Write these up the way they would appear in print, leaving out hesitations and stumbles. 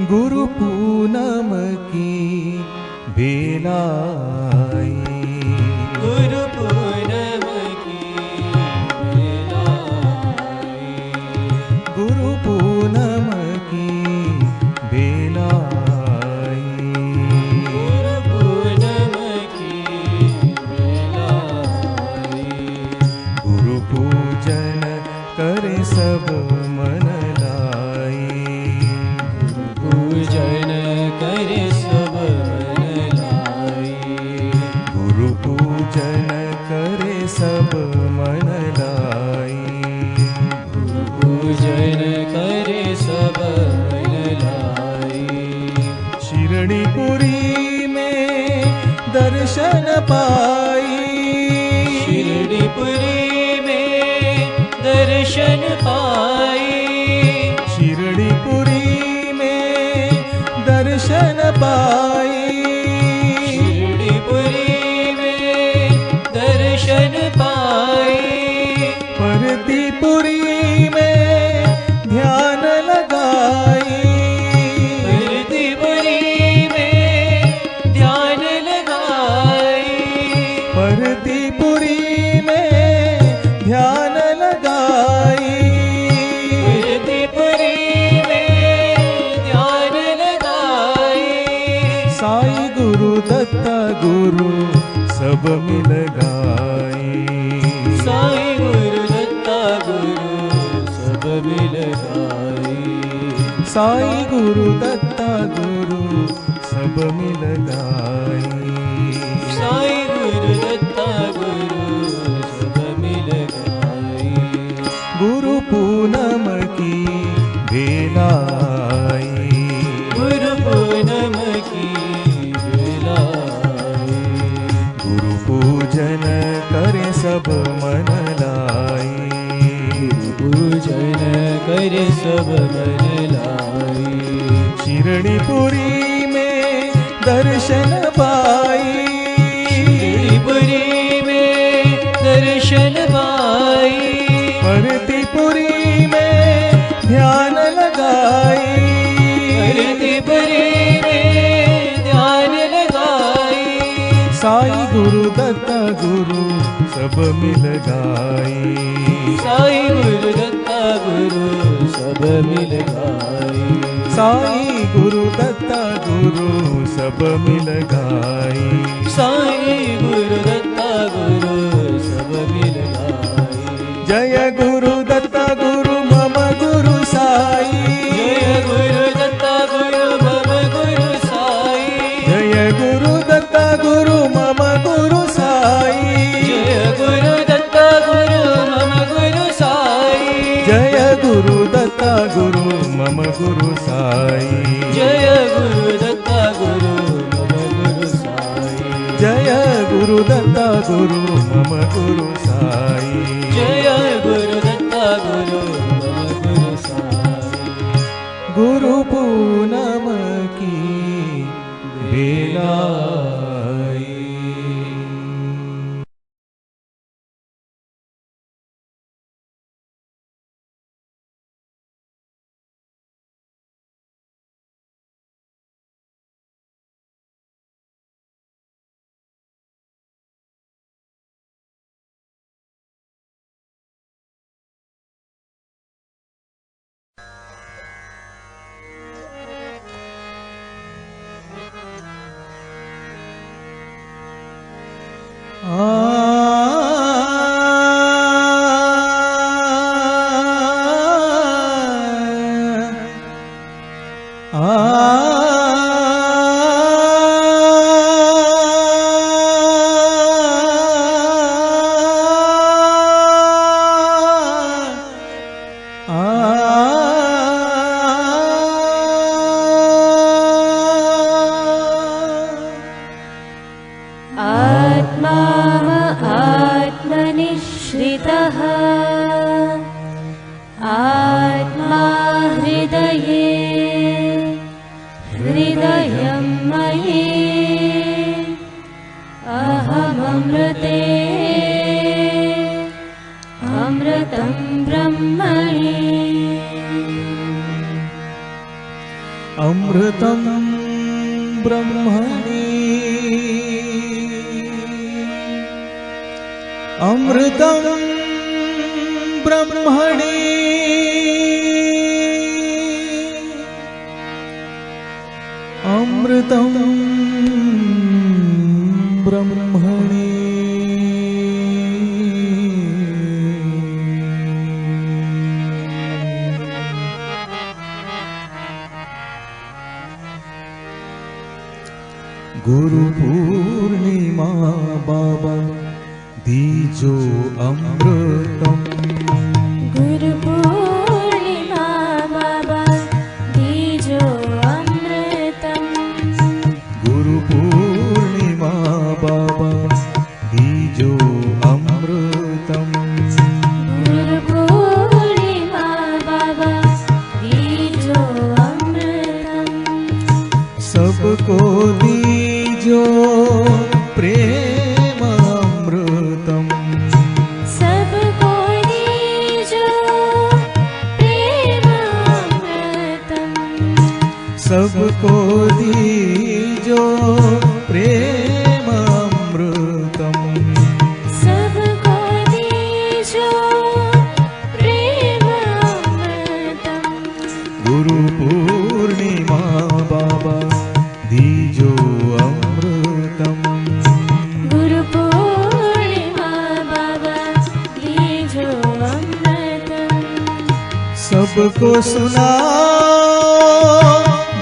गुरु पूनम की बेलाई, गुरु पूनम की बेलाई, गुरु पूनम की बेलाई, गुरु पूनम की बेलाई, गुरु पूजन करे सब मन लाई, पूजन करे सब मन लाई, गुरु पूजन करे सब मन लाई, पूजन करे सब मन लाई, शिरडीपुरी में दर्शन पाई, शिरडीपुरी में दर्शन पाई, शिरडीपुरी में दर्शन पाई, शिरडीपुरी में दर्शन पाई, परतीपुरी में ध्यान लगाई, परतीपुरी में ध्यान लगाई, परतीपुरी में ध्यान लगाई, परतीपुरी में ध्यान लगाई, साई गुरु दत्ता गुरु सब मिल गाई, साई गुरु दत्ता गुरु सब मिल गाई, साई गुरु दत्ता गुरु सब मिल गाई, साई गुरु दत्ता गुरु सब मिल गाई, गुरु पूनम की बेलाई, गुरु पूनम की बेलाई, गुरु पूजन करे सब मन लाई, पूजन करे सब मन लाई, शिरडीपुरी में दर्शन पाई, शिरडीपुरी में दर्शन पाई, परतीपुरी में ध्यान लगाई, परतीपुरी में ध्यान लगाई, साई गुरु दत्ता गुरु सब मिल गाई, साई गुरु दत्ता गुरु सब मिल गाई, साई गुरु दत्ता गुरु सब मिल गाई, साई गुरु दत्ता गुरु सब मिल गाई, जय गुरु दत्ता गुरु मम गुरु साई, जय गुरु दत्ता गुरु मम गुरु साई, जय गुरु दत्ता गुरु मम गुरु साई, जय गुरु दत्ता गुरु मम गुरु साई, जय गुरु दत्ता गुरु मम गुरु साई, जय गुरु दत्ता गुरु मम गुरु साई, जय गुरु दत्ता गुरु मम गुरु साई, जय गुरु दत्ता गुरु मम गुरु साई, गुरु पूनम की बेलाई। आत्मनिश्रितः आत्मा हृदये हृदयं मयि अहममृते अमृतं ब्रह्मणि अमृतं ब्रह्मणि अमृतं ब्रह्मणि अमृतं ब्रह्मणि गुरु पूर्णिमा बाबा दीजो अमृतम गुरु पूर्णिमा बाबा दीजो अमृतम गुरु पूर्णिमा बाबा दीजो अमृतम गुरु पूर्णिमा बाबा दीजो अमृतम सबको दीजो प्रेम अमृतम सबको दीजो प्रेम अमृतम सबको दीजो प्रेम अमृतम सबको दीजो प्रेम अमृतम गुरु पूर्णिमा बाबा दीजो अमृतम गुरु पूर्णिमा बाबा दीजो अमृतम सबको सुना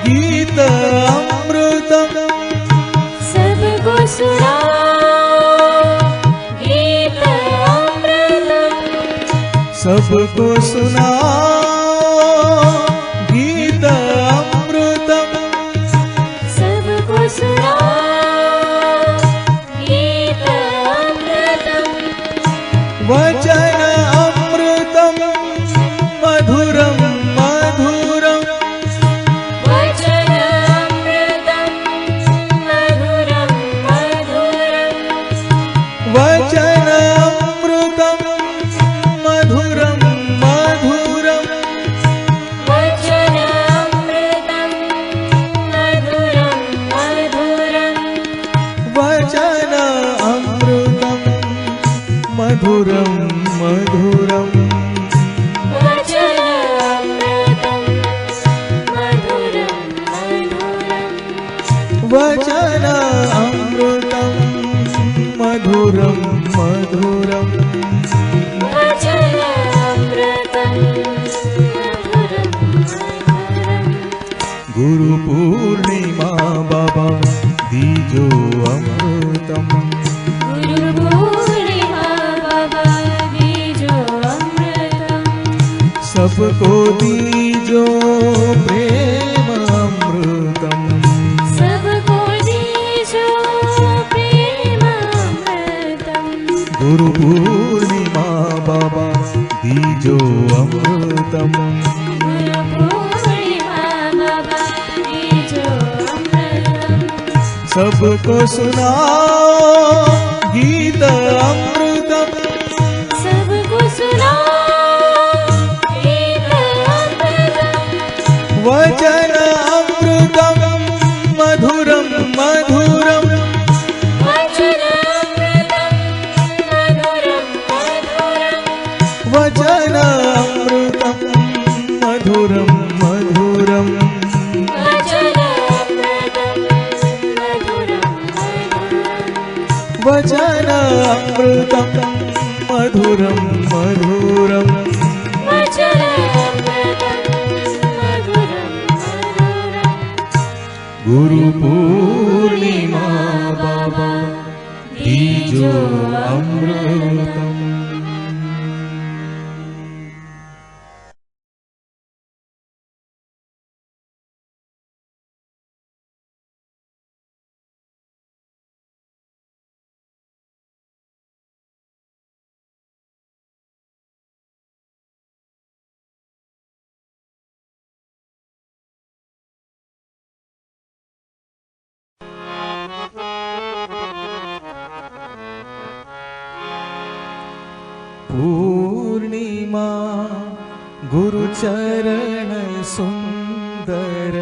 गीत अमृतम सबको सुनाओ गीत अमृतम सबको सुना गीत अमृतम सबको सुनाओ गीत अमृतम वचन अमृतम मधुरम मधुरम वचन अमृतम मधुरम मधुरम वचन अमृतम मधुरम मधुरम वचन अमृतम मधुरम मधुरम वचन अमृतम मधुरम मधुरम वचन अमृतम मधुरम मधुरम वचन अमृतम मधुरम मधुरम वचन अमृतम मधुरम मधुरम गुरु पूर्णिमा बाबा दीजो अमृतम गुरु पूर्णिमा बाबा दीजो अमृतम सबको दीजो प्रेम अमृतम सबको दीजो प्रेम अमृतम गुरु पूर्णिमा बाबा दीजो अमृतम गुरु पूर्णिमा बाबा दीजो अमृतम सबको सुना गीत अमृतम सबको सुनाओ गीत अमृतम वचन अमृतम मधुरम मधुरम वचन अमृतम मधुरम मधुरम वचन अमृतम मधुरम मधुरम वचन अमृतम मधुरम मधुरम वचन अमृतम मधुरम मधुरम वचन अमृतम मधुरम मधुरम गुरु पूर्णिमा बाबा दीजो अमृतम पूर्णिमा गुरु चरण सुंदर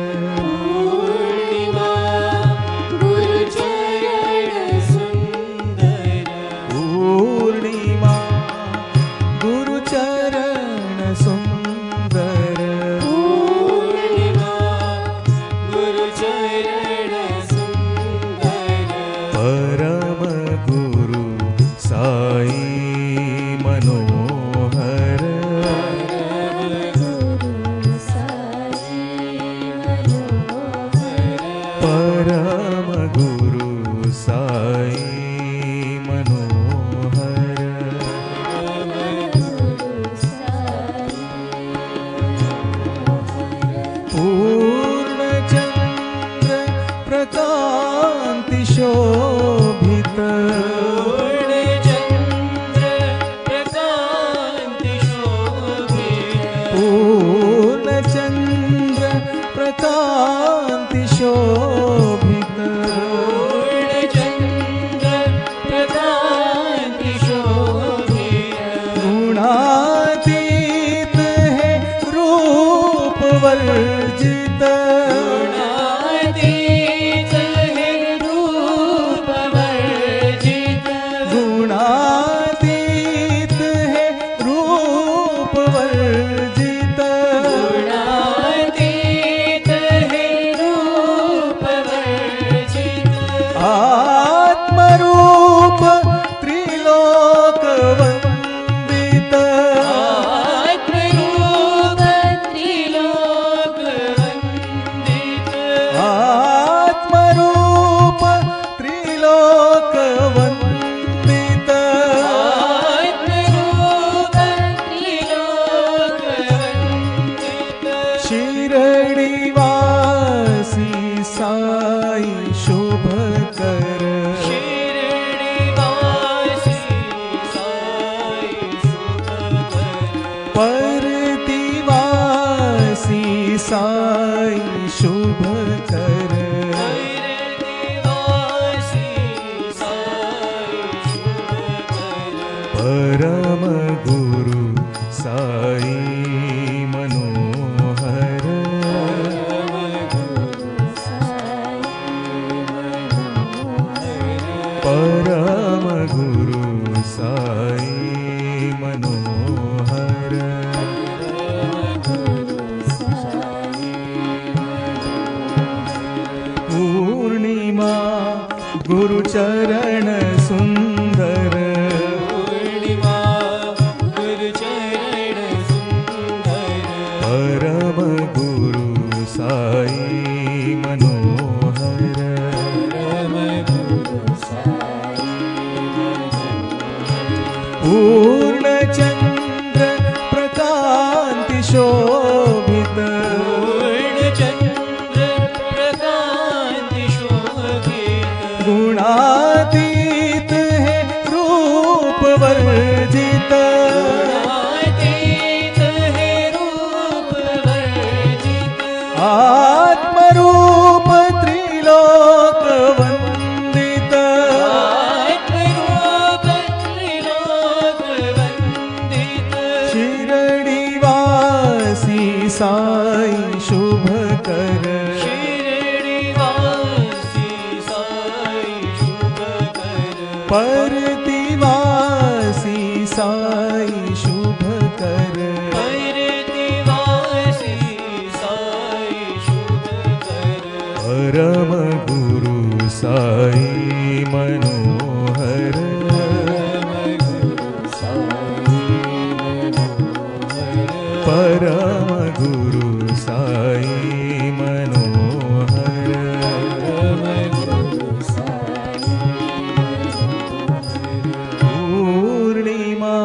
पूर्णचन्द्र प्रकान्ति शोभित पूर्णचन्द्र प्रकान्ति शोभित गुणातीत है रूप वर्जित गुणातीत है रूप वर्जित आत्मरूप त्रिलोक वंदित आत्मरूप त्रिलोक वंदित शिरडीवासी साई शुभ कर परतिवासी साई शुभ कर परम गुरु साई मनोहर परम गुरु साई मनोहर पूर्णिमा गुरुचरण सुंदर परम गुरु साई मनोहर पूर्णचन्द्र प्रकान्ति शोभित गुणातीत है रूप वर्जित आत्मरूप त्रिलोक वंदित शिरडीवासी साई शुभ कर परतिवासी साई शुभ कर परम गुरु साई मनोहर परम गुरु साई मनोहर पूर्णिमा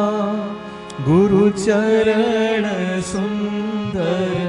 गुरुचरण सुंदर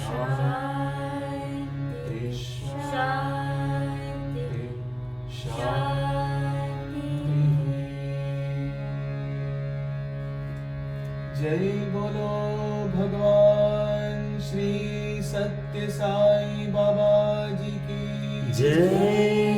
शांति शांति शांति। जय बोलो भगवान श्री सत्य साई बाबा जी की जय